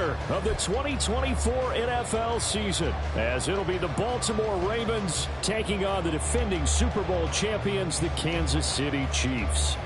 opener of the 2024 NFL season, as it'll be the Baltimore Ravens taking on the defending Super Bowl champions, the Kansas City Chiefs.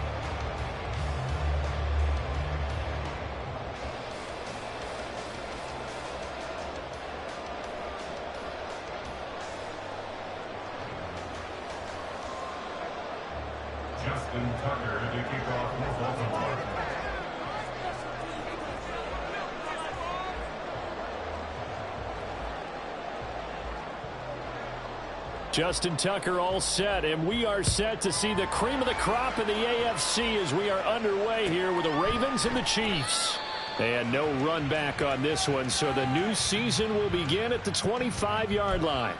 Justin Tucker all set, and we are set to see the cream of the crop in the AFC as we are underway here with the Ravens and the Chiefs. And no run back on this one, so the new season will begin at the 25-yard line.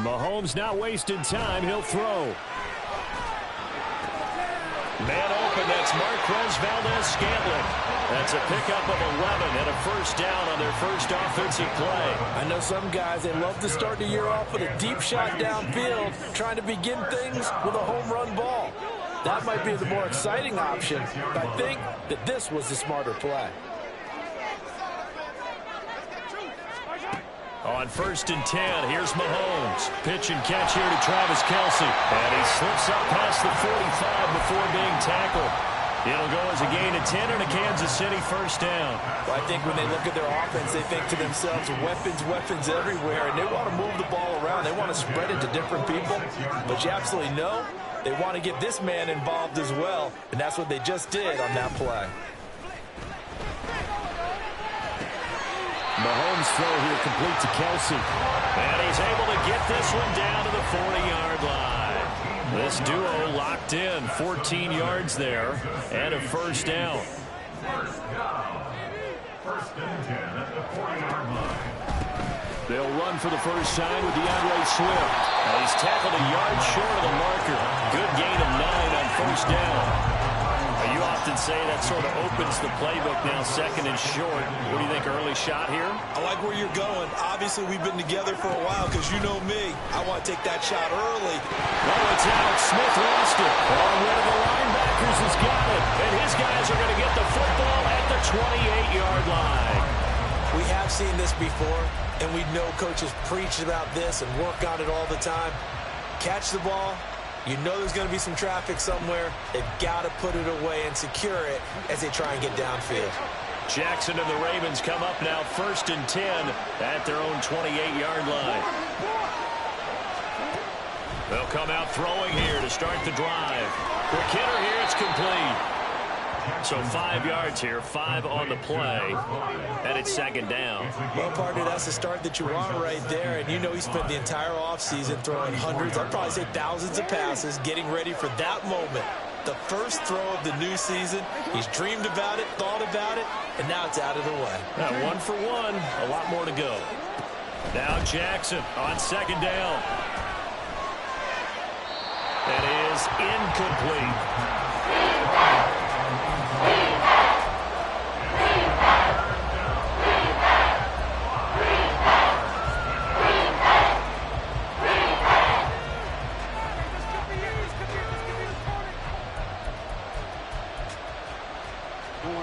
Mahomes not wasting time. He'll throw. Man open. That's Marquez Valdez-Scantling. That's a pickup of 11 and a first down on their first offensive play. I know some guys, they love to start the year off with a deep shot downfield, trying to begin things with a home run ball. That might be the more exciting option, but I think that this was the smarter play. On 1st and 10, here's Mahomes. Pitch and catch here to Travis Kelce. And he slips up past the 45 before being tackled. It'll go as a gain of 10 and a Kansas City first down. Well, I think when they look at their offense, they think to themselves, weapons everywhere, and they want to move the ball around. They want to spread it to different people. But you absolutely know they want to get this man involved as well, and that's what they just did on that play. Mahomes throw here complete to Kelce. And he's able to get this one down to the 40-yard line. This duo locked in, 14 yards there, and a first down. First and 10 at the 40-yard line. They'll run for the first time with DeAndre Swift. And he's tackled a yard short of the marker. Good gain of 9 on first down. You often say that sort of opens the playbook now, second and short. What do you think, early shot here? I like where you're going. Obviously, we've been together for a while because you know me. I want to take that shot early. Oh, it's out. Smith lost it. Oh, one of the linebackers has got it. And his guys are going to get the football at the 28-yard line. We have seen this before, and we know coaches preach about this and work on it all the time. Catch the ball. You know there's going to be some traffic somewhere. They've got to put it away and secure it as they try and get downfield. Jackson and the Ravens come up now 1st and 10 at their own 28-yard line. They'll come out throwing here to start the drive. Quick hitter here, it's complete. So 5 yards here, 5 on the play, and it's second down. Well, partner, that's the start that you want right there, and you know he spent the entire offseason throwing hundreds, I'd probably say thousands of passes, getting ready for that moment. The first throw of the new season. He's dreamed about it, thought about it, and now it's out of the way. Now 1 for 1, a lot more to go. Now Jackson on second down. That is incomplete.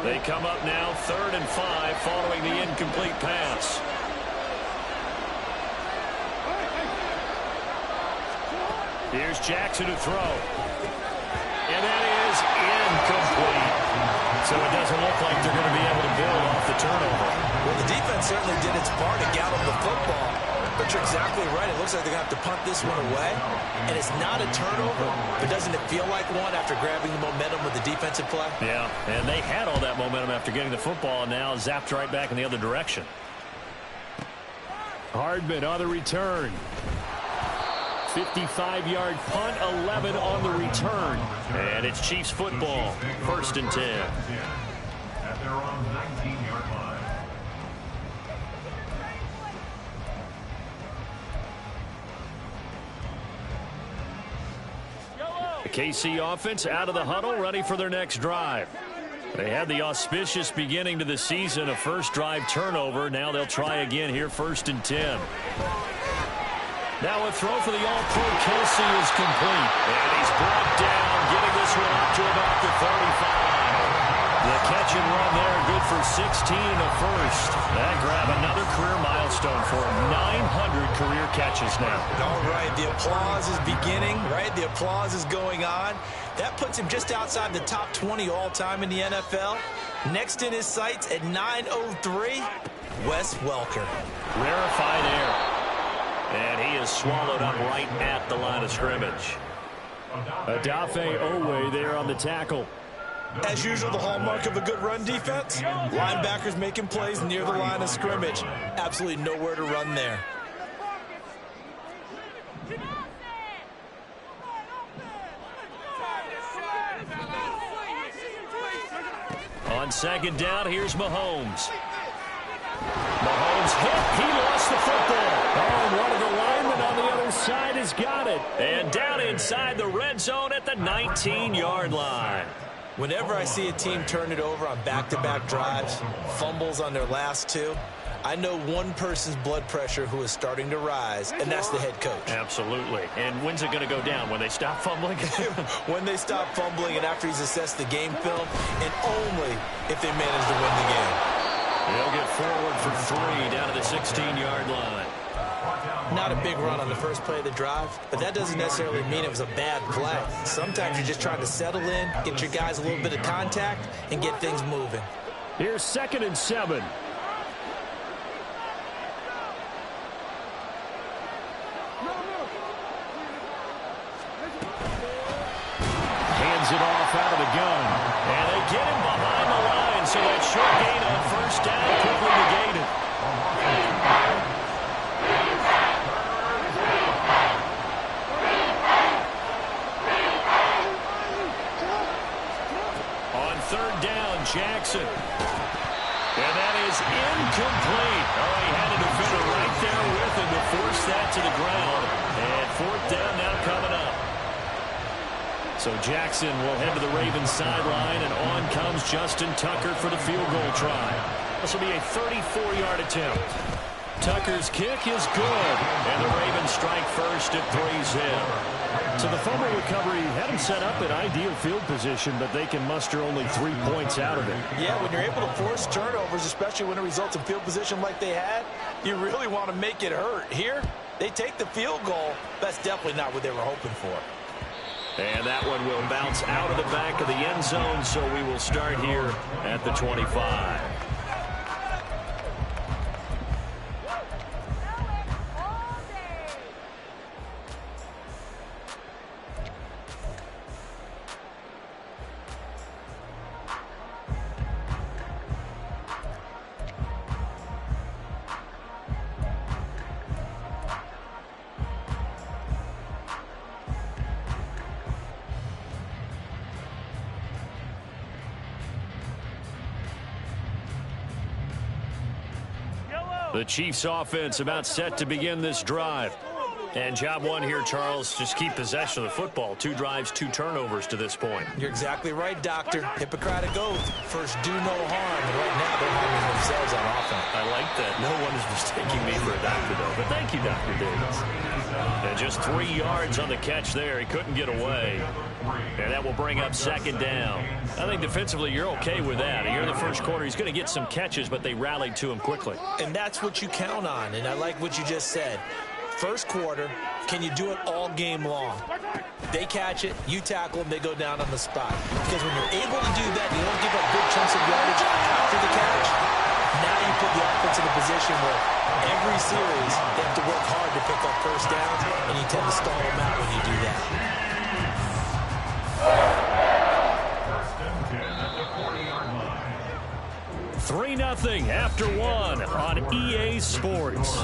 They come up now 3rd and 5 following the incomplete pass. Here's Jackson to throw. And that is incomplete. So it doesn't look like they're going to be able to build off the turnover. Well, the defense certainly did its part to gallop the football. But you're exactly right. It looks like they're going to have to punt this one away. And it's not a turnover, but doesn't it feel like one after grabbing the momentum with the defensive play? Yeah, and they had all that momentum after getting the football, and now zapped right back in the other direction. Hardman on the return. 55-yard punt, 11 on the return. And it's Chiefs football, 1st and 10. At their own 19-yard line. The KC offense out of the huddle, ready for their next drive. They had the auspicious beginning to the season, a first drive turnover. Now they'll try again here, 1st and 10. Now a throw for the All-Pro Kelsey is complete. And he's brought down, getting this one up to about the 35. The catch and run there, good for 16 and a first. That grab another career milestone for him. 900 career catches now. All right, the applause is beginning, right? The applause is going on. That puts him just outside the top 20 all-time in the NFL. Next in his sights at 903, Wes Welker. Rarefied air. And he is swallowed up right at the line of scrimmage. Adafe Owe there on the tackle. As usual, the hallmark of a good run defense, linebackers making plays near the line of scrimmage. Absolutely nowhere to run there. On 2nd down, here's Mahomes. Mahomes hit. He lost the football. Oh, and one of the linemen on the other side has got it. And down inside the red zone at the 19-yard line. Whenever I see a team turn it over on back-to-back drives, fumbles on their last two, I know one person's blood pressure who is starting to rise, and that's the head coach. Absolutely. And when's it going to go down? When they stop fumbling? When they stop fumbling and after he's assessed the game film, and only if they manage to win the game. They'll get forward for 3 down to the 16-yard line. Not a big run on the first play of the drive, but that doesn't necessarily mean it was a bad play. Sometimes you're just trying to settle in, get your guys a little bit of contact, and get things moving. Here's 2nd and 7. Hands it off out of the gun. And they get him behind the line, so that short gain on 1st down quickly negated. On 3rd down, Jackson. And that is incomplete. Oh, he had a defender right there with him to force that to the ground. And 4th down now coming up. So Jackson will head to the Ravens sideline, and on comes Justin Tucker for the field goal try. This will be a 34-yard attempt. Tucker's kick is good, and the Ravens strike first at 3-zip. So the fumble recovery had him set up in ideal field position, but they can muster only 3 points out of it. Yeah, when you're able to force turnovers, especially when it results in field position like they had, you really want to make it hurt. Here, they take the field goal. That's definitely not what they were hoping for. And that one will bounce out of the back of the end zone, so we will start here at the 25. The Chiefs offense about set to begin this drive. And job one here, Charles, just keep possession of the football. 2 drives, 2 turnovers to this point. You're exactly right, Doctor. Hippocratic oath. First, do no harm. And right now, they're harming themselves on offense. I like that. No one is mistaking me for a doctor, though. But thank you, Dr. Davis. And just 3 yards on the catch there. He couldn't get away. And that will bring up 2nd down. I think defensively, you're okay with that. Here in the first quarter, he's going to get some catches, but they rallied to him quickly. And that's what you count on. And I like what you just said. First quarter, can you do it all game long? They catch it, you tackle them, they go down on the spot. Because when you're able to do that, you don't give up big chunks of yardage after the catch. Now you put the offense in a position where every series they have to work hard to pick up first downs, and you tend to stall them out when you do that. 3-0 after 1 on EA Sports.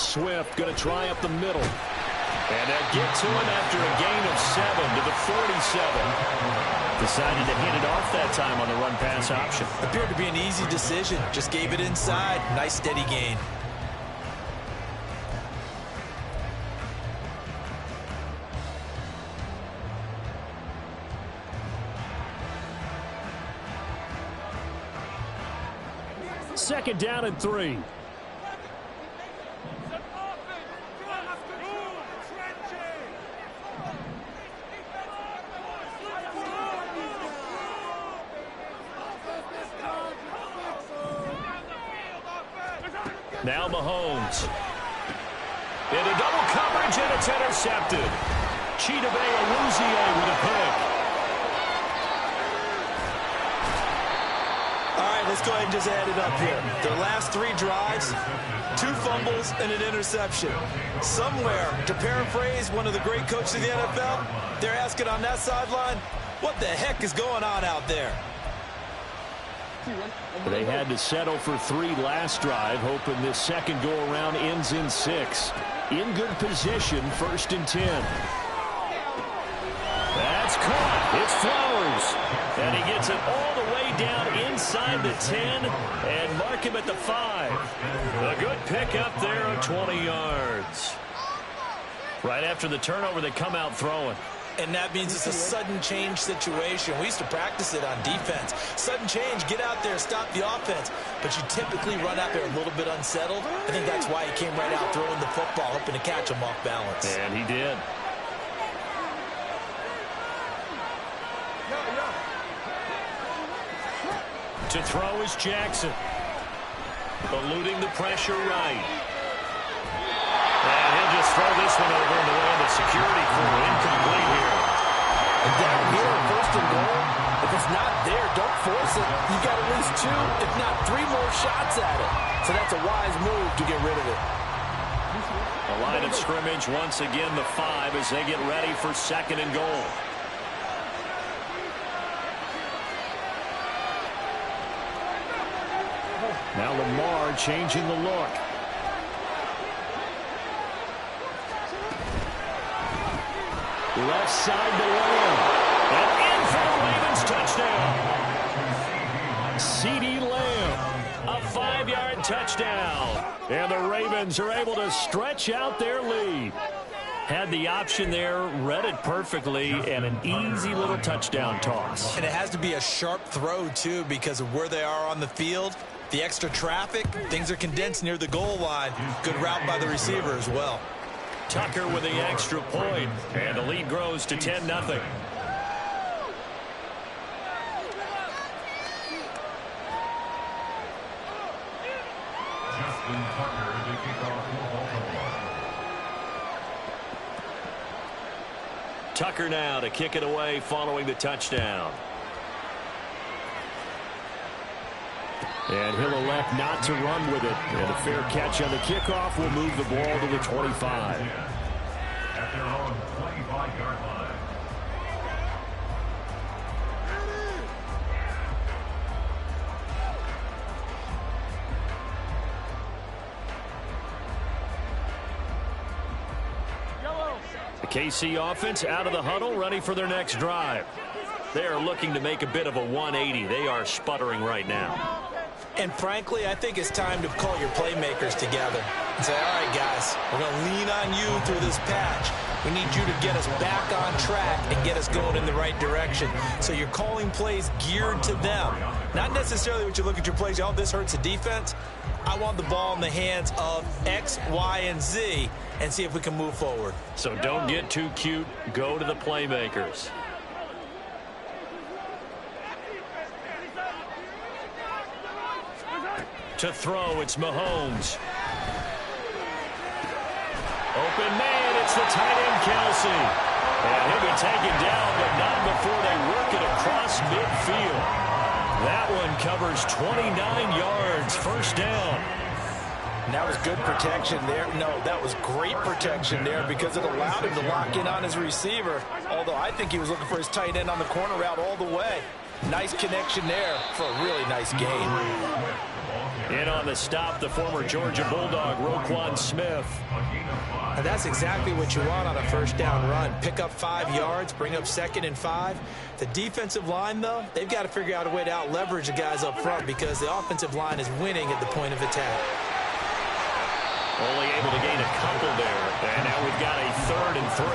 Swift going to try up the middle. And they'll get to him after a gain of 7 to the 47. Decided to hand it off that time on the run-pass option. Appeared to be an easy decision. Just gave it inside. Nice steady gain. Second down and 3. Now Mahomes. Into double coverage, and it's intercepted. Chidobe Awuzie with a pick. All right, let's go ahead and just add it up here. Their last 3 drives, 2 fumbles and an interception. Somewhere, to paraphrase one of the great coaches of the NFL, they're asking on that sideline, what the heck is going on out there? They had to settle for 3 last drive, hoping this second go-around ends in 6. In good position, 1st and 10. That's caught. It's Flowers. And he gets it all the way down inside the 10 and mark him at the 5. A good pickup there of 20 yards. Right after the turnover, they come out throwing. And that means it's a sudden change situation. We used to practice it on defense. Sudden change, get out there, stop the offense. But you typically run out there a little bit unsettled. I think that's why he came right out throwing the football, hoping to catch him off balance. And he did. To throw is Jackson. Eluding the pressure right. And he'll just throw this one over in the way of the security crew. Incomplete here. And down here, 1st and goal, if it's not there, don't force it. You got at least 2, if not 3 more shots at it. So that's a wise move to get rid of it. The line of scrimmage once again the 5 as they get ready for 2nd and goal. Now Lamar changing the look. Left side to Lamb. And in for the Ravens touchdown. CeeDee Lamb. A 5-yard touchdown. And the Ravens are able to stretch out their lead. Had the option there, read it perfectly, and an easy little touchdown toss. And it has to be a sharp throw, too, because of where they are on the field. The extra traffic, things are condensed near the goal line. Good route by the receiver as well. Tucker with the extra point, and the lead grows to 10-0. Justin Tucker to kick off for Baltimore. Tucker now to kick it away following the touchdown. And he'll elect not to run with it. And a fair catch on the kickoff will move the ball to the 25. At their own 25-yard line. The KC offense out of the huddle, ready for their next drive. They are looking to make a bit of a 180. They are sputtering right now. And frankly, I think it's time to call your playmakers together and say, all right, guys, we're going to lean on you through this patch. We need you to get us back on track and get us going in the right direction. So you're calling plays geared to them. Not necessarily what you look at your plays, oh, this hurts the defense. I want the ball in the hands of X, Y, and Z and see if we can move forward. So don't get too cute. Go to the playmakers. To throw, it's Mahomes. Open man, it's the tight end, Kelsey. And he'll be taken down, but not before they work it across midfield. That one covers 29 yards, 1st down. And that was good protection there. No, that was great protection there because it allowed him to lock in on his receiver. Although I think he was looking for his tight end on the corner route all the way. Nice connection there for a really nice game. In on the stop, the former Georgia Bulldog, Roquan Smith. And that's exactly what you want on a first down run. Pick up 5 yards, bring up 2nd and 5. The defensive line, though, they've got to figure out a way to out-leverage the guys up front because the offensive line is winning at the point of attack. Only able to gain a couple there. And now we've got a 3rd and 3.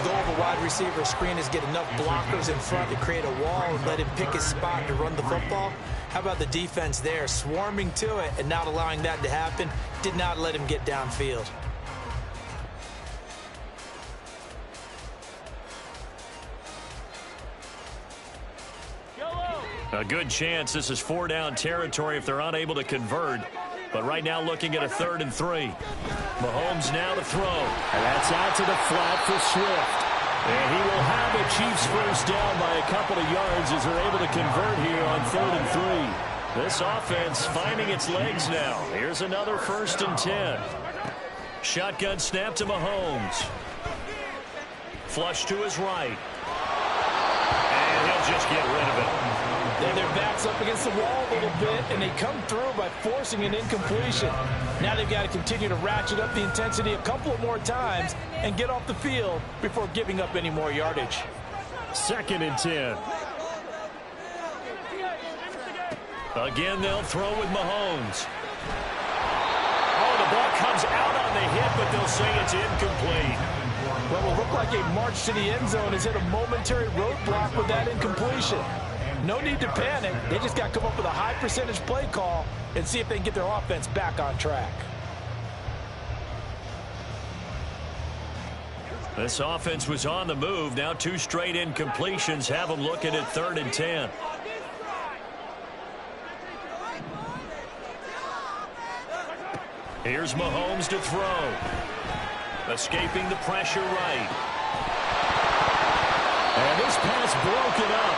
The goal of a wide receiver screen is get enough blockers in front to create a wall and let him pick his spot to run the football. How about the defense there, swarming to it and not allowing that to happen? Did not let him get downfield. A good chance this is 4-down territory if they're unable to convert. But right now looking at a 3rd and 3. Mahomes now to throw. And that's out to the flat for Swift. And he will have a Chiefs first down by a couple of yards as they're able to convert here on 3rd and 3. This offense finding its legs now. Here's another 1st and 10. Shotgun snap to Mahomes. Flush to his right. And he'll just get rid of it. Then their back's up against the wall a little bit, and they come through by forcing an incompletion. Now they've got to continue to ratchet up the intensity a couple of more times and get off the field before giving up any more yardage. 2nd and 10. Again, they'll throw with Mahomes. Oh, the ball comes out on the hit, but they'll say it's incomplete. Well, it will look like a march to the end zone has hit a momentary roadblock with that incompletion. No need to panic. They just got to come up with a high percentage play call and see if they can get their offense back on track. This offense was on the move. Now 2 straight incompletions have them looking at 3rd and 10. Here's Mahomes to throw. Escaping the pressure right. And this pass broken up.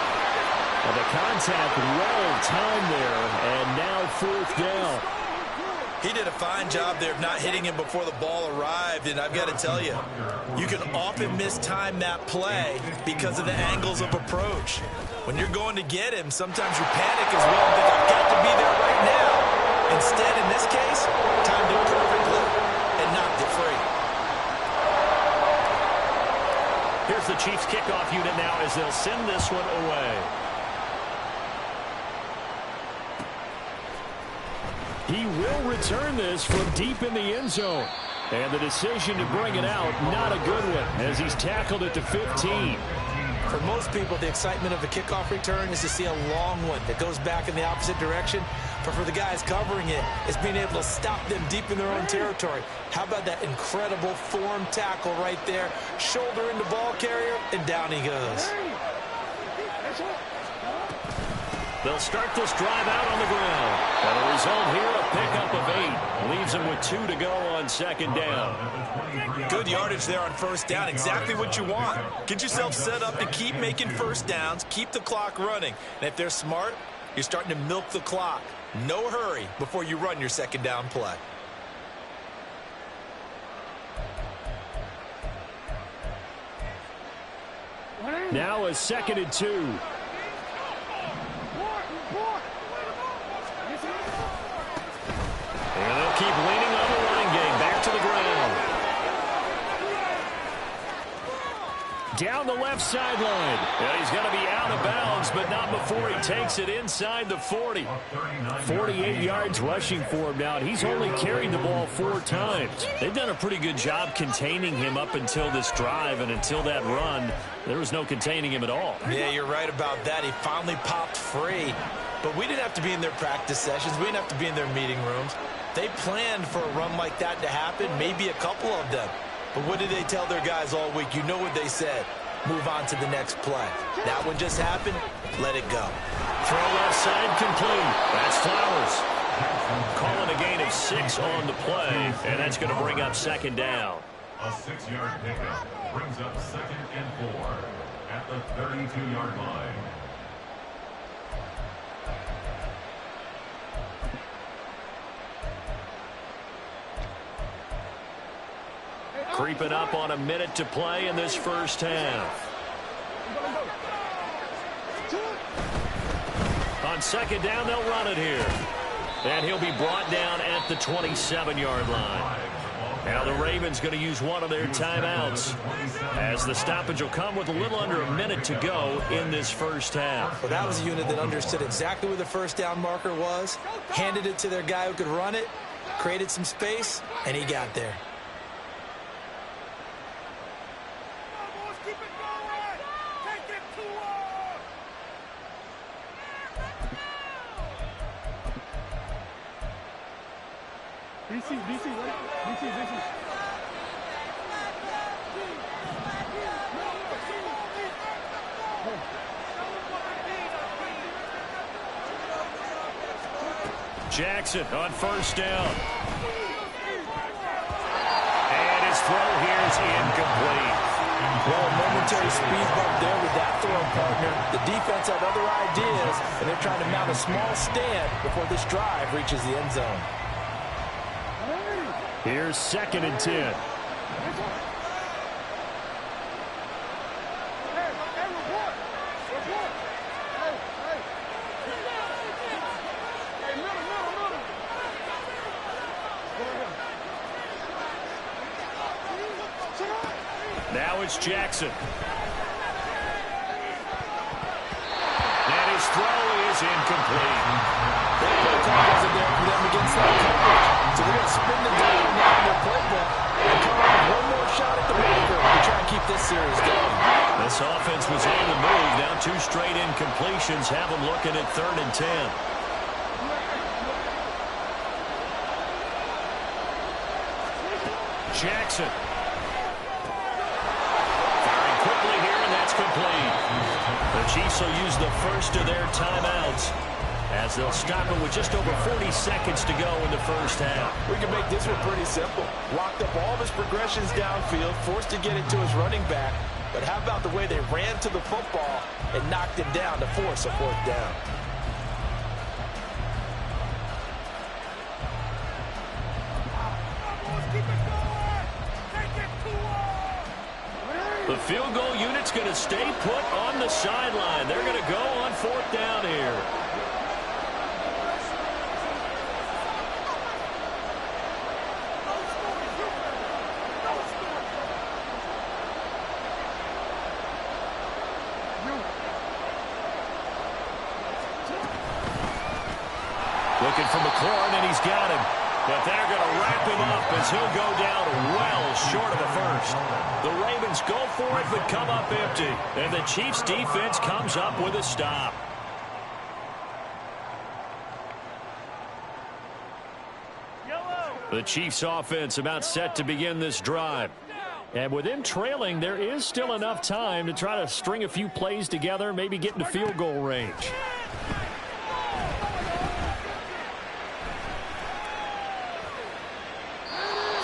And the contact well timed there, and now 4th down. He did a fine job there of not hitting him before the ball arrived, and I've got to tell you, you can often mistime that play because of the angles of approach. When you're going to get him, sometimes you panic as well and think, I've got to be there right now. Instead, in this case, timed it perfectly and knocked it free. Here's the Chiefs kickoff unit now as they'll send this one away. He will return this from deep in the end zone. And the decision to bring it out, not a good one, as he's tackled at the 15. For most people, the excitement of a kickoff return is to see a long one that goes back in the opposite direction. But for the guys covering it, it's being able to stop them deep in their own territory. How about that incredible form tackle right there? Shoulder into ball carrier, and down he goes. They'll start this drive out on the ground. And the result here, a pickup of 8. Leaves them with 2 to go on 2nd down. Good yardage there on 1st down. Exactly what you want. Get yourself set up to keep making 1st downs, keep the clock running. And if they're smart, you're starting to milk the clock. No hurry before you run your 2nd down play. Now a 2nd and 2. And they'll keep leaning on the running game. Back to the ground. Down the left sideline. Yeah, he's going to be out of bounds, but not before he takes it inside the 40. 48 yards rushing for him now, and he's only carried the ball 4 times. They've done a pretty good job containing him up until this drive, and until that run, there was no containing him at all. Yeah, you're right about that. He finally popped free. But we didn't have to be in their practice sessions. We didn't have to be in their meeting rooms. They planned for a run like that to happen, maybe a couple of them. But what did they tell their guys all week? You know what they said. Move on to the next play. That one just happened. Let it go. Throw left side complete. That's Flowers. Calling a gain of 6 on the play, and that's going to bring up 2nd down. A 6-yard pickup brings up 2nd and 4 at the 32-yard line. Creeping up on a minute to play in this first half. On 2nd down, they'll run it here. And he'll be brought down at the 27-yard line. Now the Ravens going to use one of their timeouts, as the stoppage will come with a little under a minute to go in this first half. Well, that was a unit that understood exactly where the first down marker was, handed it to their guy who could run it, created some space, and he got there. Jackson on first down. And his throw here is incomplete. Well, a momentary speed bump there with that throw, partner. The defense had other ideas, and they're trying to mount a small stand before this drive reaches the end zone. Here's 2nd and 10. Now it's Jackson. And his throw is incomplete. That play call wasn't there for them against that coverage. So they're going to spin the down now in their playbook and come up with one more shot at the marker to try and keep this series going. This offense was able to move. Now 2 straight incompletions have them looking at 3rd and 10. Jackson. Firing quickly here, and that's complete. The Chiefs will use the first of their timeouts, as they'll stop it with just over 40 seconds to go in the first half. We can make this one pretty simple. Locked up all of his progressions downfield, forced to get it to his running back. But how about the way they ran to the football and knocked him down to force a 4th down? The field goal unit's going to stay put on the sideline. They're going to go on 4th down here. Looking for McLaurin, and he's got him. But they're going to wrap him up as he'll go down well short of a first. The Ravens go for it but come up empty. And the Chiefs defense comes up with a stop. The Chiefs offense about set to begin this drive. And with them trailing, there is still enough time to try to string a few plays together, maybe get into field goal range.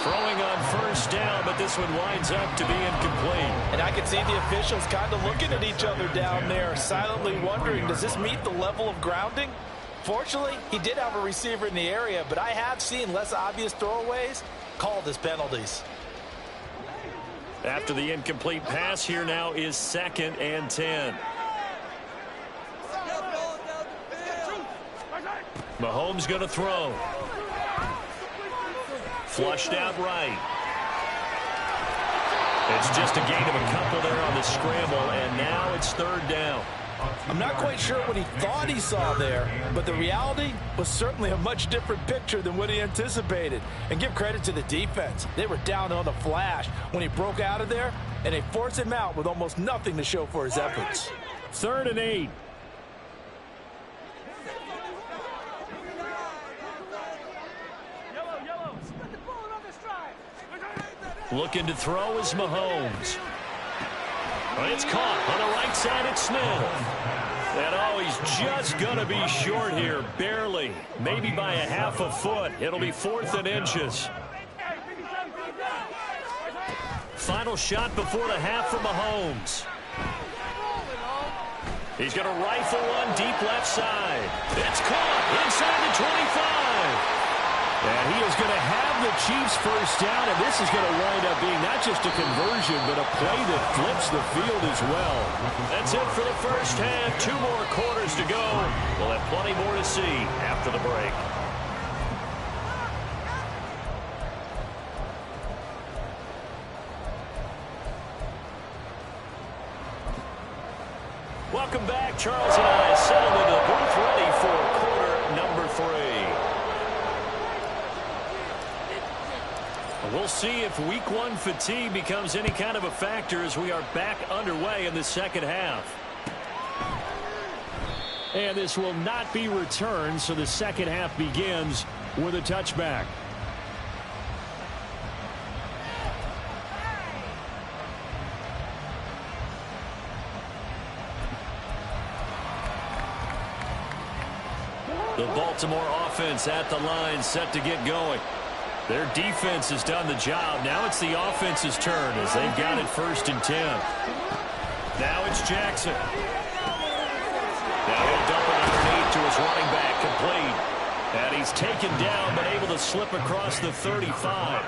Throwing on first down, but this one winds up to be incomplete. And I can see the officials kind of looking at each other down there, silently wondering, does this meet the level of grounding? Fortunately, he did have a receiver in the area, but I have seen less obvious throwaways called as penalties. After the incomplete pass, here now is 2nd and 10. Mahomes going to throw. Flushed out right. It's just a gain of a couple there on the scramble, and now it's 3rd down. I'm not quite sure what he thought he saw there, but the reality was certainly a much different picture than what he anticipated. And give credit to the defense. They were down on the flash when he broke out of there, and they forced him out with almost nothing to show for his efforts. 3rd and 8. Looking to throw is Mahomes. But it's caught on the right side at Smith. And oh, he's just going to be short here, barely. Maybe by a half a foot. It'll be 4th and inches. Final shot before the half for Mahomes. He's going to rifle one deep left side. It's caught inside the 25. And he is going to have the Chiefs first down, and this is going to wind up being not just a conversion, but a play that flips the field as well. That's it for the first half. 2 more quarters to go. We'll have plenty more to see after the break. welcome back. Charles and I settled into the booth ready for quarter number 3. We'll see if week 1 fatigue becomes any kind of a factor as we are back underway in the second half. And this will not be returned, so the second half begins with a touchback. The Baltimore offense at the line, set to get going. Their defense has done the job. Now it's the offense's turn as they've got it 1st and 10. Now it's Jackson. Now he'll dump it underneath to his running back, complete. And he's taken down, but able to slip across the 35.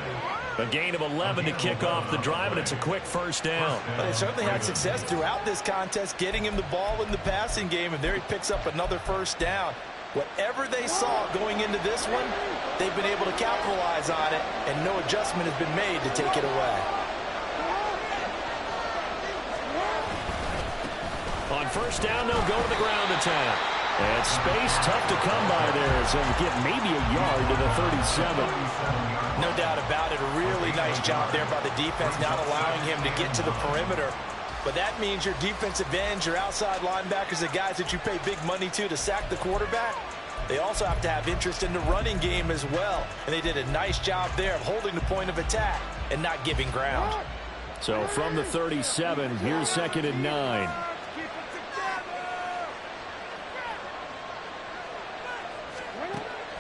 A gain of 11 to kick off the drive, and it's a quick 1st down. But they certainly had success throughout this contest, getting him the ball in the passing game, and there he picks up another 1st down. Whatever they saw going into this one, they've been able to capitalize on it, and no adjustment has been made to take it away. On 1st down, they'll go to the ground attack. And space tough to come by there, so they'll get maybe a yard to the 37. No doubt about it. A really nice job there by the defense, not allowing him to get to the perimeter. But that means your defensive ends, your outside linebackers, the guys that you pay big money to sack the quarterback, they also have to have interest in the running game as well. And they did a nice job there of holding the point of attack and not giving ground. So from the 37, here's 2nd and 9.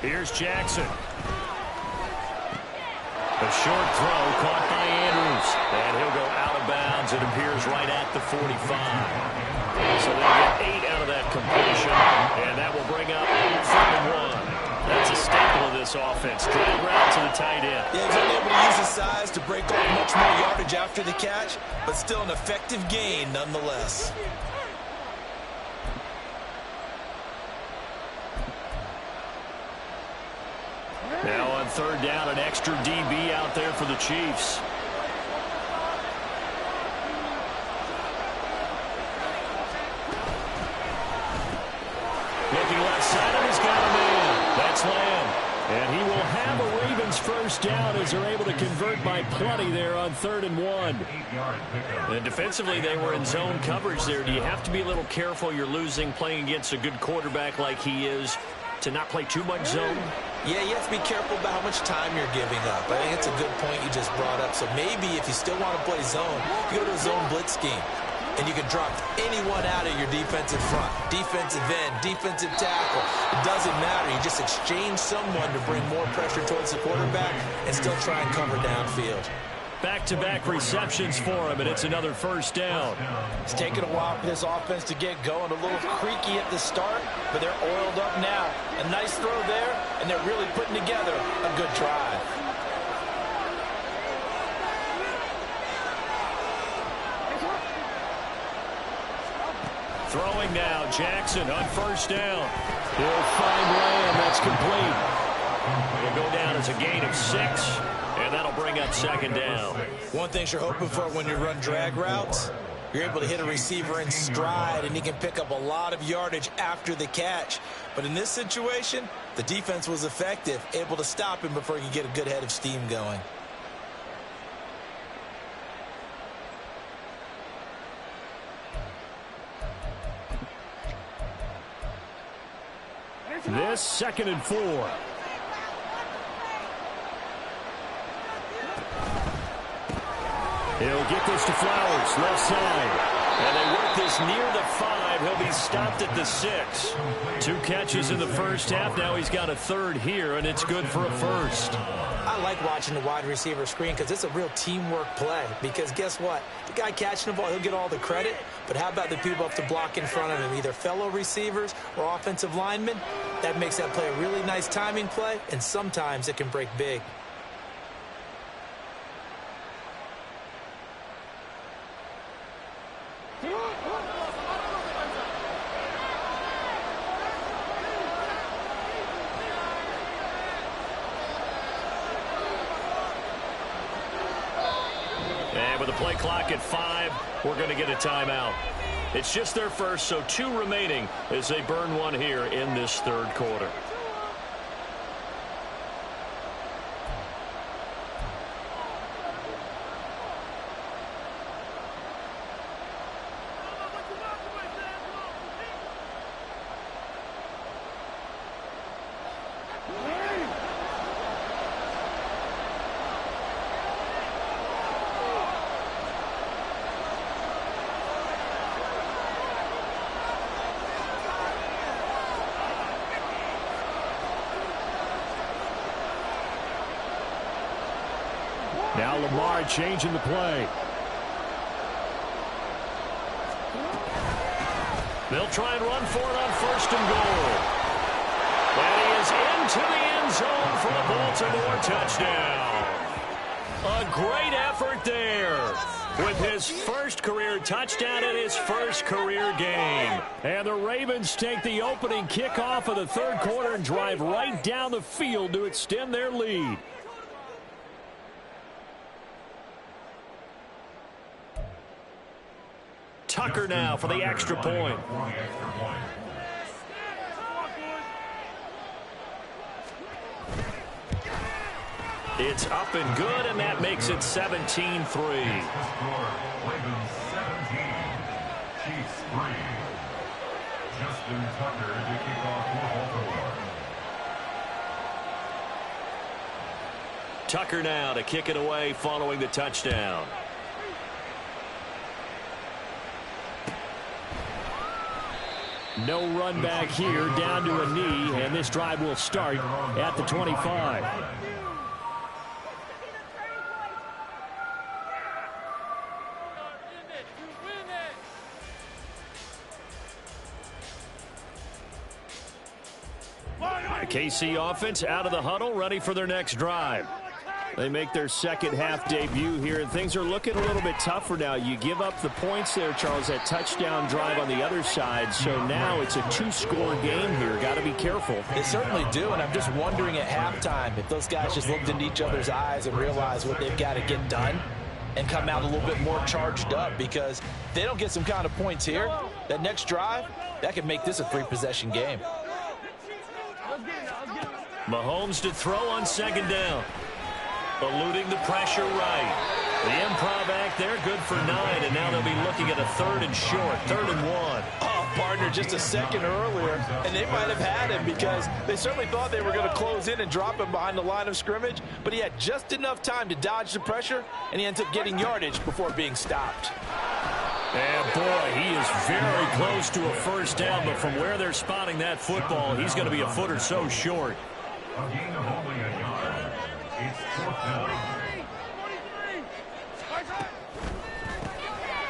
Here's Jackson. A short throw caught by Andrews. And he'll go out of bounds. It appears right at the 45. So they'll get 8 out of that completion. And that will bring up 3rd and 1. That's a staple of this offense. Drag route to the tight end. Yeah, he's unable to use his size to break off much more yardage after the catch, but still an effective gain nonetheless. Now on 3rd down, an extra DB out there for the Chiefs. Looking left side, and he's got a man. That's Lamb. And he will have a Ravens 1st down as they're able to convert by plenty there on 3rd and 1. And defensively, they were in zone coverage there. Do you have to be a little careful? You're losing playing against a good quarterback like he is, to not play too much zone? Yeah, you have to be careful about how much time you're giving up. I think it's a good point you just brought up. So maybe if you still want to play zone, you go to a zone blitz scheme. And you can drop anyone out of your defensive front. Defensive end, defensive tackle. It doesn't matter. You just exchange someone to bring more pressure towards the quarterback and still try and cover downfield. Back-to-back receptions for him, and it's another 1st down. It's taken a while for this offense to get going. A little creaky at the start, but they're oiled up now. A nice throw there, and they're really putting together a good drive. Throwing now, Jackson on 1st down. He'll find Lamb. That's complete. It'll go down as a gain of 6, and that'll bring up 2nd down. One thing you're hoping for when you run drag routes, you're able to hit a receiver in stride, and he can pick up a lot of yardage after the catch. But in this situation, the defense was effective, able to stop him before he could get a good head of steam going. This 2nd and 4. He'll get this to Flowers, left side. And they work this near the 5. He'll be stopped at the 6. 2 catches in the 1st half. Now he's got a 3rd here, and it's good for a 1st. I like watching the wide receiver screen because it's a real teamwork play. Because guess what? The guy catching the ball, he'll get all the credit. But how about the people have to block in front of him, either fellow receivers or offensive linemen? That makes that play a really nice timing play, and sometimes it can break big. And with the play clock at 5, we're going to get a timeout. It's just their first, so 2 remaining as they burn one here in this third quarter. Now Lamar changing the play. They'll try and run for it on 1st and goal. And he is into the end zone for the Baltimore touchdown. A great effort there with his first career touchdown in his first career game. And the Ravens take the opening kickoff of the third quarter and drive right down the field to extend their lead. Tucker now for the extra point. It's up and good, and that makes it 17-3. Ravens 17, Chiefs 3. Justin Tucker to kick off for Baltimore. Tucker now to kick it away following the touchdown. No run back here, down to a knee, and this drive will start at the 25. The KC offense out of the huddle, ready for their next drive. They make their second half debut here, and things are looking a little bit tougher now. You give up the points there, Charles, that touchdown drive on the other side. So now it's a 2-score game here. Got to be careful. They certainly do, and I'm just wondering at halftime if those guys just looked into each other's eyes and realized what they've got to get done and come out a little bit more charged up, because if they don't get some kind of points here, that next drive, that could make this a 3-possession game. Mahomes to throw on 2nd down. Eluding the pressure right. The improv act there, good for 9, and now they'll be looking at a 3rd and short, 3rd and 1. Oh, partner, just a second earlier, and they might have had him because they certainly thought they were going to close in and drop him behind the line of scrimmage, but he had just enough time to dodge the pressure, and he ends up getting yardage before being stopped. And boy, he is very close to a 1st down, but from where they're spotting that football, he's going to be a foot or so short. A gain of only a yard. It's 4th down.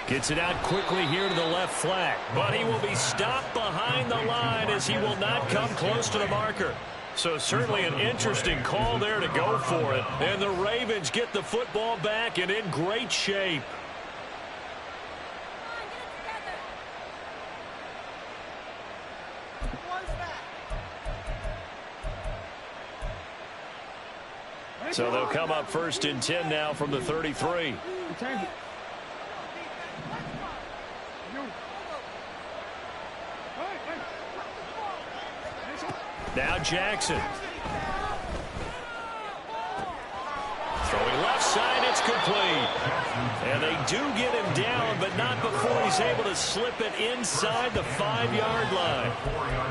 Gets it out quickly here to the left flat, but he will be stopped behind the line as he will not come close to the marker. So certainly an interesting call there to go for it. And the Ravens get the football back and in great shape. So they'll come up 1st and 10 now from the 33. Now Jackson. Throwing left side, it's complete. And they do get him down, but not before he's able to slip it inside the 5-yard line.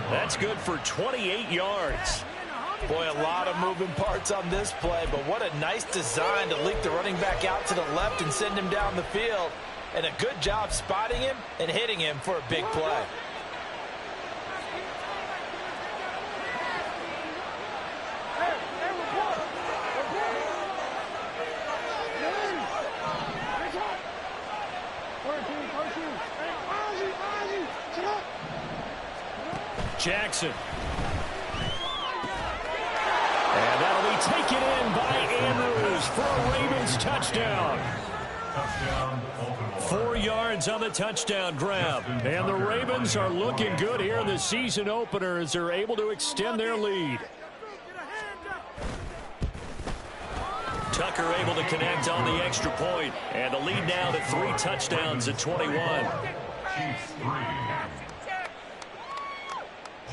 That's good for 28 yards. Boy, a lot of moving parts on this play, but what a nice design to leak the running back out to the left and send him down the field. And a good job spotting him and hitting him for a big play. Jackson. And that'll be taken in by Andrews for a Ravens touchdown. 4 yards on the touchdown grab. And the Ravens are looking good here in the season opener as they're able to extend their lead. Tucker able to connect on the extra point, and the lead now to 3 touchdowns at 21. Chiefs 3.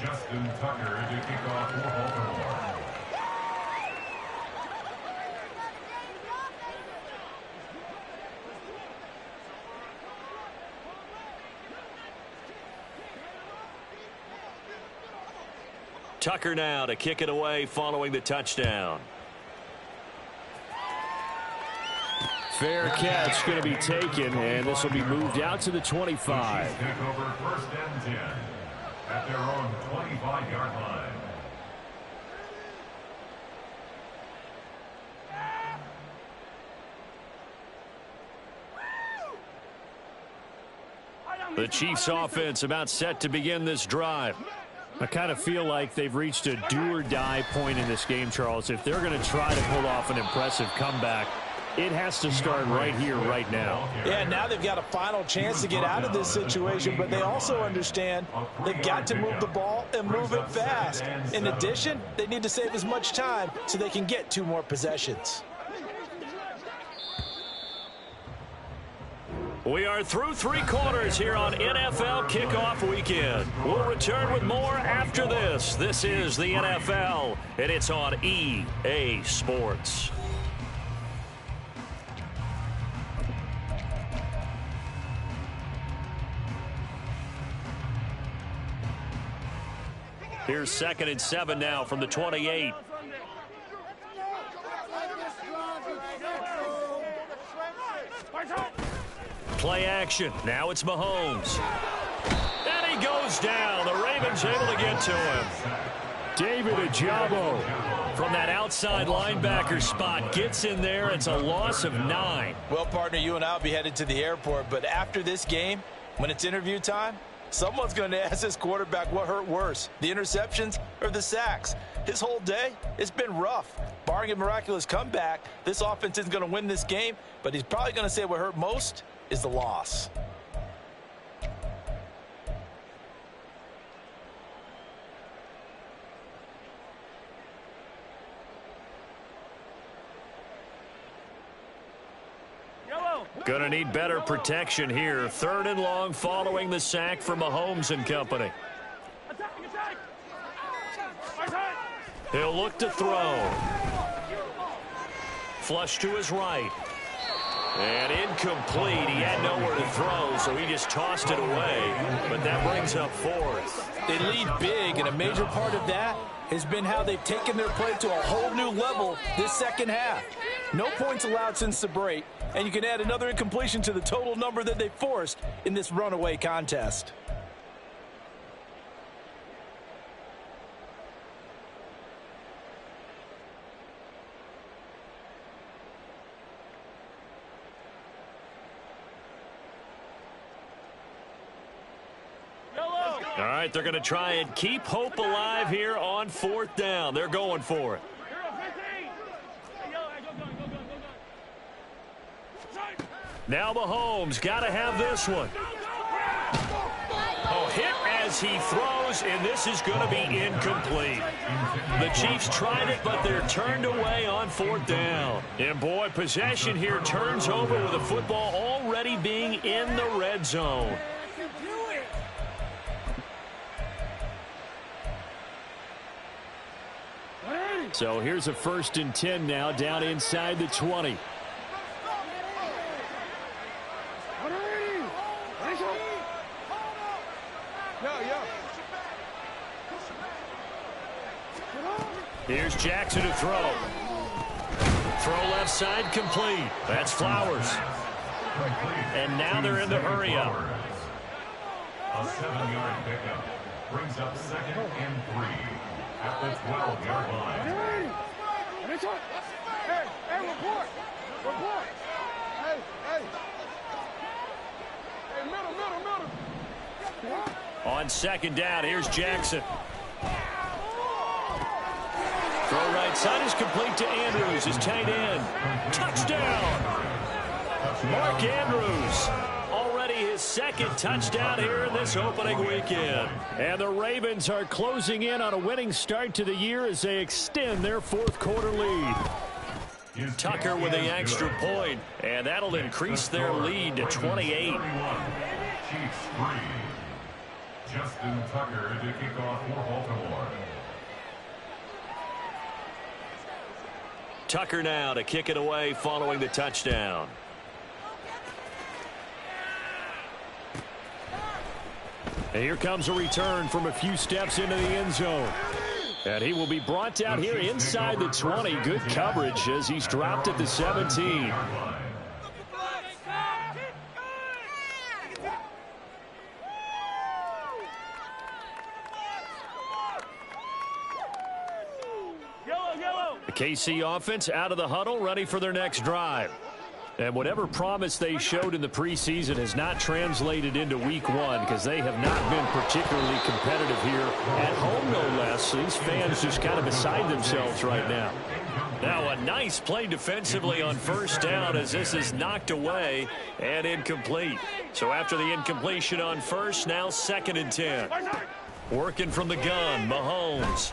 Justin Tucker to kick off for Baltimore. Tucker now to kick it away following the touchdown. Fair catch going to be taken, and this will be moved out to the 25. Chiefs take over 1st and 10 at their own 25-yard line. The Chiefs offense about set to begin this drive. I kind of feel like they've reached a do-or-die point in this game, Charles. If they're going to try to pull off an impressive comeback, it has to start right here, right now. Yeah, now they've got a final chance to get out of this situation, but they also understand they've got to move the ball and move it fast. In addition, they need to save as much time so they can get 2 more possessions. We are through 3 quarters here on NFL Kickoff Weekend. We'll return with more after this. This is the NFL, and it's on EA Sports. Here's 2nd and 7 now from the 28. Play action. Now it's Mahomes. And he goes down. The Ravens able to get to him. David Ojabo From that outside linebacker spot. Gets in there. It's a loss of 9. Well, partner, you and I will be headed to the airport, but after this game, when it's interview time, someone's going to ask this quarterback what hurt worse, the interceptions or the sacks. His whole day, it's been rough. Barring a miraculous comeback, this offense isn't going to win this game, but he's probably going to say what hurt most is the loss. Gonna need better protection here. 3rd and long following the sack from Mahomes and company. He'll look to throw. Flush to his right. And incomplete. He had nowhere to throw, so he just tossed it away. But that brings up 4th. They lead big, and a major part of that has been how they've taken their play to a whole new level this second half. No points allowed since the break, and you can add another incompletion to the total number that they forced in this runaway contest. All right, they're going to try and keep hope alive here on 4th down. They're going for it. Now Mahomes got to have this one. Oh, hit as he throws, and this is going to be incomplete. The Chiefs tried it, but they're turned away on 4th down. And, boy, possession here turns over with the football already being in the red zone. So here's a 1st and 10 now down inside the 20. Here's Jackson to throw. Throw left side complete. That's Flowers. And now they're in the hurry up. A 7-yard pickup brings up 2nd and 3 at the 12-yard line. Hey, report. Hey, middle. On 2nd down, here's Jackson. Throw right side is complete to Andrews, his tight end. Touchdown! Mark Andrews. Already his 2nd touchdown here in this opening weekend. And the Ravens are closing in on a winning start to the year as they extend their 4th quarter lead. Tucker with the extra point, and that'll increase their lead to 28. Chiefs 3. Justin Tucker to kick off for Baltimore. Tucker now to kick it away following the touchdown. And here comes a return from a few steps into the end zone. And he will be brought down here inside the 20. Good coverage as he's dropped at the 17. The KC offense out of the huddle, ready for their next drive. And whatever promise they showed in the preseason has not translated into week one because they have not been particularly competitive here at home, no less. These fans just kind of beside themselves right now. Now a nice play defensively on first down as this is knocked away and incomplete. So after the incompletion on first, now 2nd and 10. Working from the gun, Mahomes.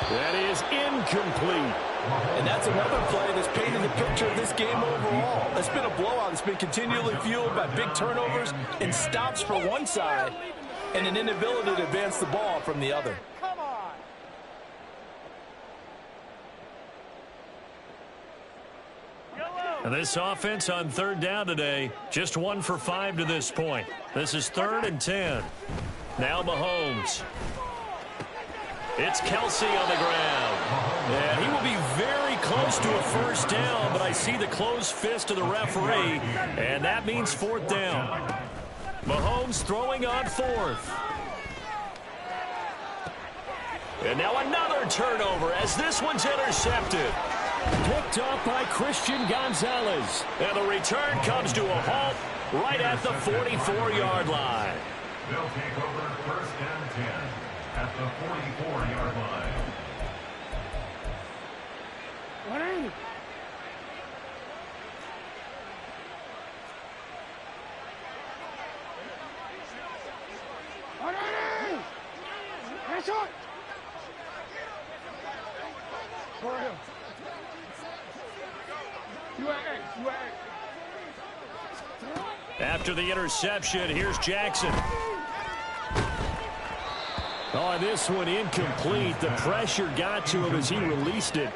That is incomplete. And that's another play that's painted the picture of this game overall. It's been a blowout. It's been continually fueled by big turnovers and stops for one side and an inability to advance the ball from the other. Come on. And this offense on 3rd down today, just 1 for 5 to this point. This is 3rd and 10. Now Mahomes. It's Kelsey on the ground. And he will be very close to a first down, but I see the closed fist of the referee, and that means 4th down. Mahomes throwing on 4th. And now another turnover as this one's intercepted. Picked up by Christian Gonzalez. And the return comes to a halt right at the 44-yard line. They'll take over 1st and 10 at the 44-yard line. What ain't it? What ain't it? That's it. For him. You at X. You at X. After the interception, here's Jackson. Oh, this one incomplete. The pressure got to him as he released it.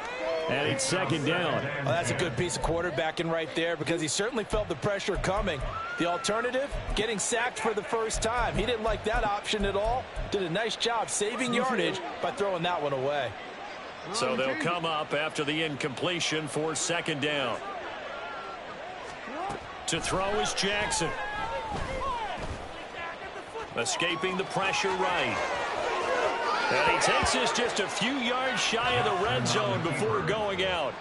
And it's 2nd down. Well, that's a good piece of quarterbacking right there because he certainly felt the pressure coming. The alternative, getting sacked for the first time. He didn't like that option at all. Did a nice job saving yardage by throwing that one away. So they'll come up after the incompletion for 2nd down. To throw is Jackson. Escaping the pressure right. And he takes this just a few yards shy of the red zone before going out.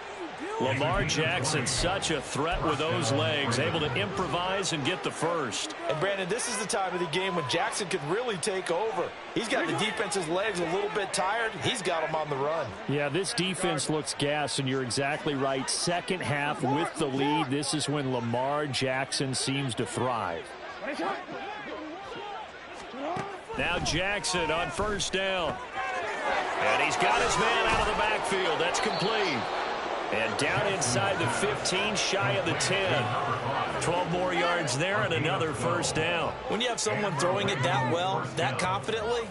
Lamar Jackson, such a threat with those legs, able to improvise and get the first. And Brandon, this is the time of the game when Jackson could really take over. He's got the defense's legs a little bit tired. He's got them on the run. Yeah, this defense looks gassed, and you're exactly right. Second half with the lead, this is when Lamar Jackson seems to thrive. Now Jackson on first down. And he's got his man out of the backfield. That's complete. And down inside the 15, shy of the 10. 12 more yards there and another first down. When you have someone throwing it that well, that confidently,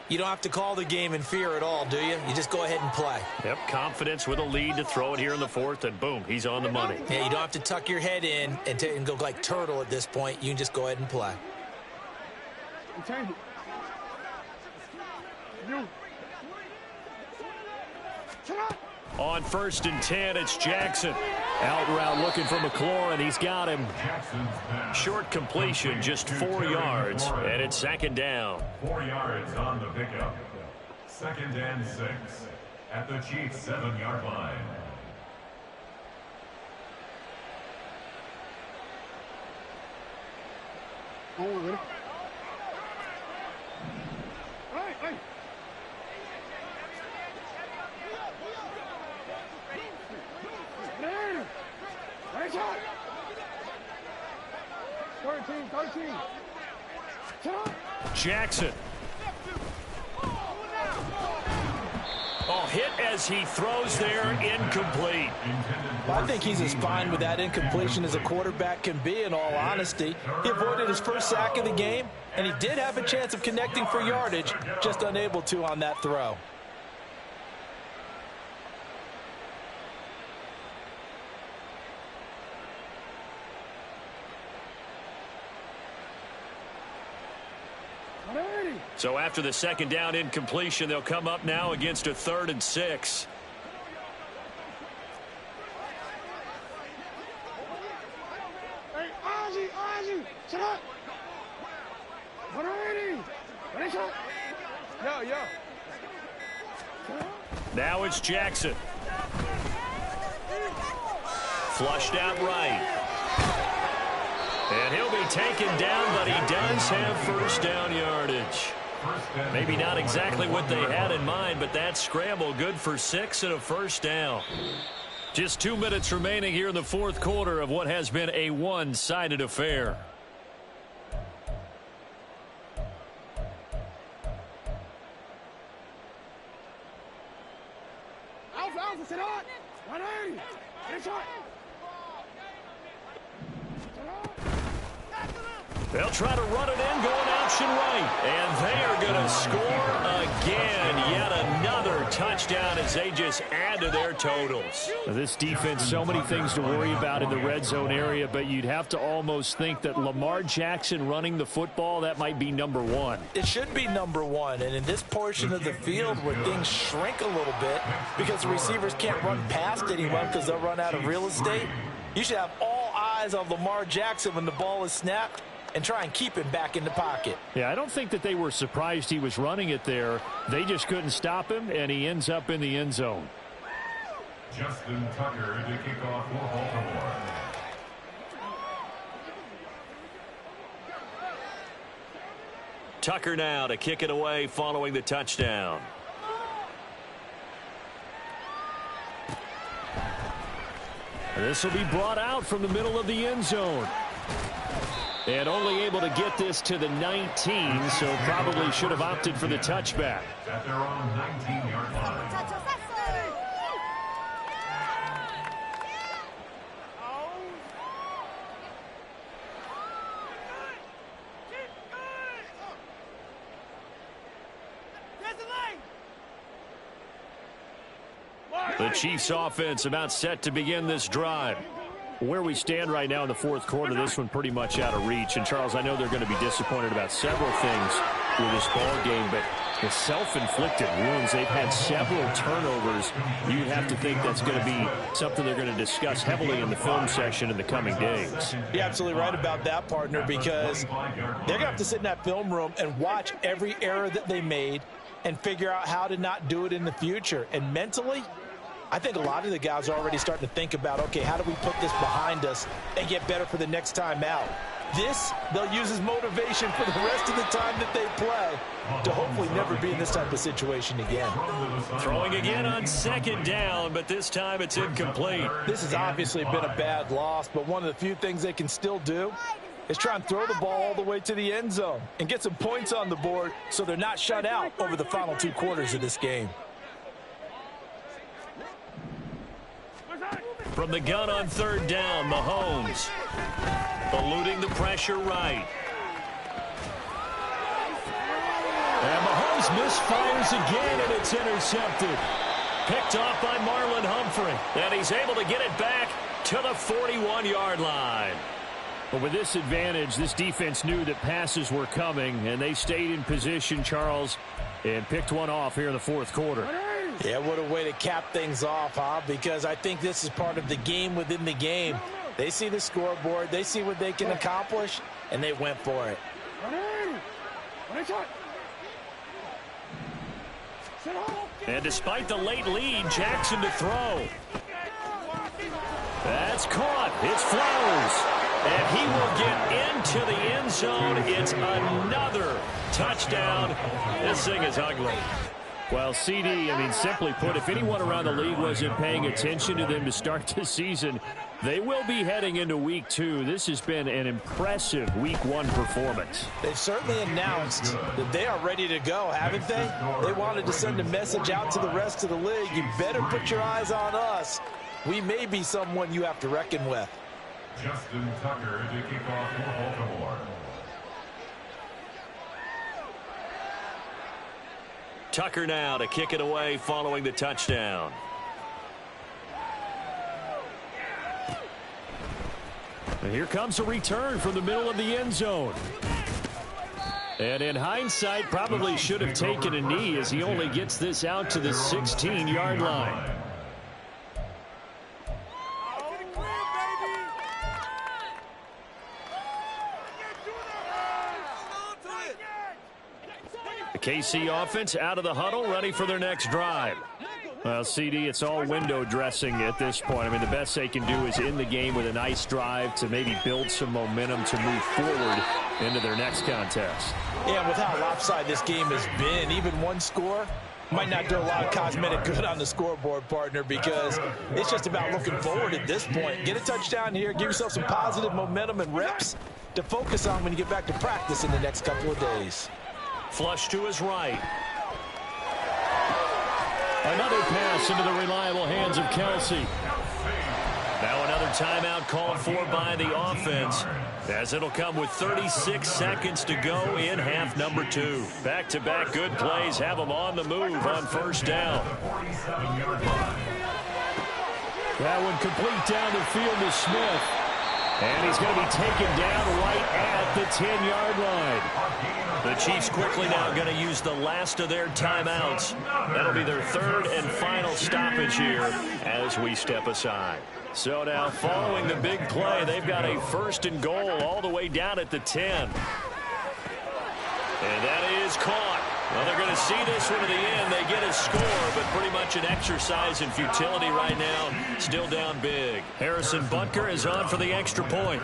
you don't have to call the game in fear at all, do you? You just go ahead and play. Yep, confidence with a lead to throw it here in the 4th, and boom, he's on the money. Yeah, you don't have to tuck your head in and go like turtle at this point. You can just go ahead and play. Change it. You. On 1st and 10, it's Jackson. Out route looking for McLaurin. He's got him. Short completion, just 4 yards, and it's 2nd down. 4 yards on the pickup. 2nd and 6 at the Chiefs' 7-yard line. Oh, ready? Hey. Man. Right shot. 13. Jackson. Oh, ball hit as he throws there, incomplete. I think he's as fine with that incompletion as a quarterback can be, in all honesty. He avoided his first sack of the game, and he did have a chance of connecting for yardage, just unable to on that throw. So after the second down incompletion, they'll come up now against a 3rd and 6. Hey, Ozzy, sit up. Ready, shot. Yo. Now it's Jackson. Flushed out right. And he'll be taken down, but he does have first down yardage. Maybe not exactly what they had in mind, but that scramble good for 6 and a first down. Just 2 minutes remaining here in the fourth quarter of what has been a one-sided affair. Alpha, sit up. 180. Ready, shot. They'll try to run it in, going option right. And they are going to score again. Yet another touchdown as they just add to their totals. This defense, so many things to worry about in the red zone area, but you'd have to almost think that Lamar Jackson running the football, that might be number one. It should be number one, and in this portion of the field where things shrink a little bit because the receivers can't run past anyone because they'll run out of real estate, you should have all eyes on Lamar Jackson when the ball is snapped and try and keep him back in the pocket. Yeah, I don't think that they were surprised he was running it there. They just couldn't stop him, and he ends up in the end zone. Justin Tucker to kick off for Baltimore. Tucker now to kick it away following the touchdown. And this will be brought out from the middle of the end zone. And only able to get this to the 19, so probably should have opted for the touchback. At their own 19-yard line. The Chiefs offense about set to begin this drive. Where we stand right now in the fourth quarter, this one pretty much out of reach. And, Charles, I know they're going to be disappointed about several things with this ball game, but the self-inflicted wounds, they've had several turnovers. You'd have to think that's going to be something they're going to discuss heavily in the film session in the coming days. You're absolutely right about that, partner, because they're going to have to sit in that film room and watch every error that they made and figure out how to not do it in the future. And mentally, I think a lot of the guys are already starting to think about, okay, how do we put this behind us and get better for the next time out? This, they'll use as motivation for the rest of the time that they play to hopefully never be in this type of situation again. Throwing again on second down, but this time it's incomplete. This has obviously been a bad loss, but one of the few things they can still do is try and throw the ball all the way to the end zone and get some points on the board so they're not shut out over the final 2 quarters of this game. From the gun on third down, Mahomes eluding the pressure right. And Mahomes misfires again, and it's intercepted. Picked off by Marlon Humphrey. And he's able to get it back to the 41-yard line. But with this advantage, this defense knew that passes were coming, and they stayed in position, Charles, and picked one off here in the fourth quarter. Yeah, what a way to cap things off, huh? Because I think this is part of the game within the game. They see the scoreboard, they see what they can accomplish, and they went for it. And despite the late lead, Jackson to throw. That's caught. It's Flowers. And he will get into the end zone. It's another touchdown. This thing is ugly. Well, CD, simply put, if anyone around the league wasn't paying attention to them to start the season, they will be heading into Week 2. This has been an impressive Week 1 performance. They've certainly announced that they are ready to go, haven't they? They wanted to send a message out to the rest of the league. You better put your eyes on us. We may be someone you have to reckon with. Justin Tucker to kick off for Baltimore. Tucker now to kick it away following the touchdown. And here comes a return from the middle of the end zone. And in hindsight, probably should have taken a knee as he only gets this out to the 16-yard line. The KC offense out of the huddle, ready for their next drive. Well, CD, it's all window dressing at this point. The best they can do is end the game with a nice drive to maybe build some momentum to move forward into their next contest. Yeah, with how lopsided this game has been, even one score might not do a lot of cosmetic good on the scoreboard, partner, because it's just about looking forward at this point. Get a touchdown here, give yourself some positive momentum and reps to focus on when you get back to practice in the next couple of days. Flush to his right. Another pass into the reliable hands of Kelsey. Now another timeout called for by the offense, as it'll come with 36 seconds to go in half number 2. Back-to-back good plays have them on the move on first down. That one complete down the field to Smith. And he's going to be taken down right at the 10-yard line. The Chiefs quickly now going to use the last of their timeouts. That'll be their third and final stoppage here as we step aside. So now following the big play, they've got a first and goal all the way down at the 10. And that is caught. Well, they're going to see this one to the end. They get a score, but pretty much an exercise in futility right now. Still down big. Harrison Butker is on for the extra point.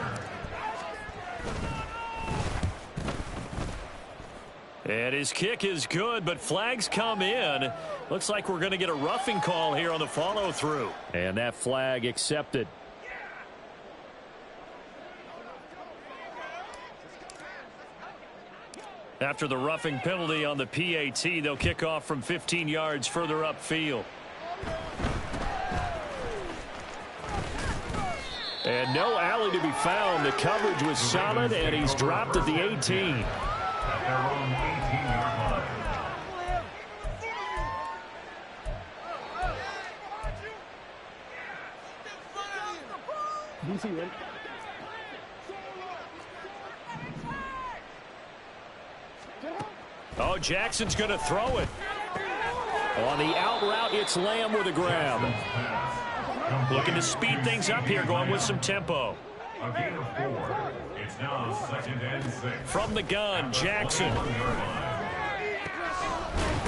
And his kick is good, but flags come in. Looks like we're going to get a roughing call here on the follow-through. And that flag accepted. After the roughing penalty on the PAT, they'll kick off from 15 yards further upfield. And no alley to be found. The coverage was solid, and he's dropped at the 18. At their own 18-yard line. Oh, Jackson's going to throw it. On the out route, it's Lamb with a grab. Looking to speed things up here, going with some tempo. A gain of 4. It's now 2nd and 6. From the gun, Jackson.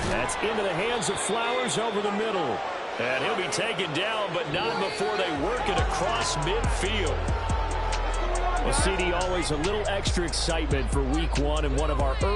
That's into the hands of Flowers over the middle. And he'll be taken down, but not before they work it across midfield. Well, CD, always a little extra excitement for Week 1 and one of our early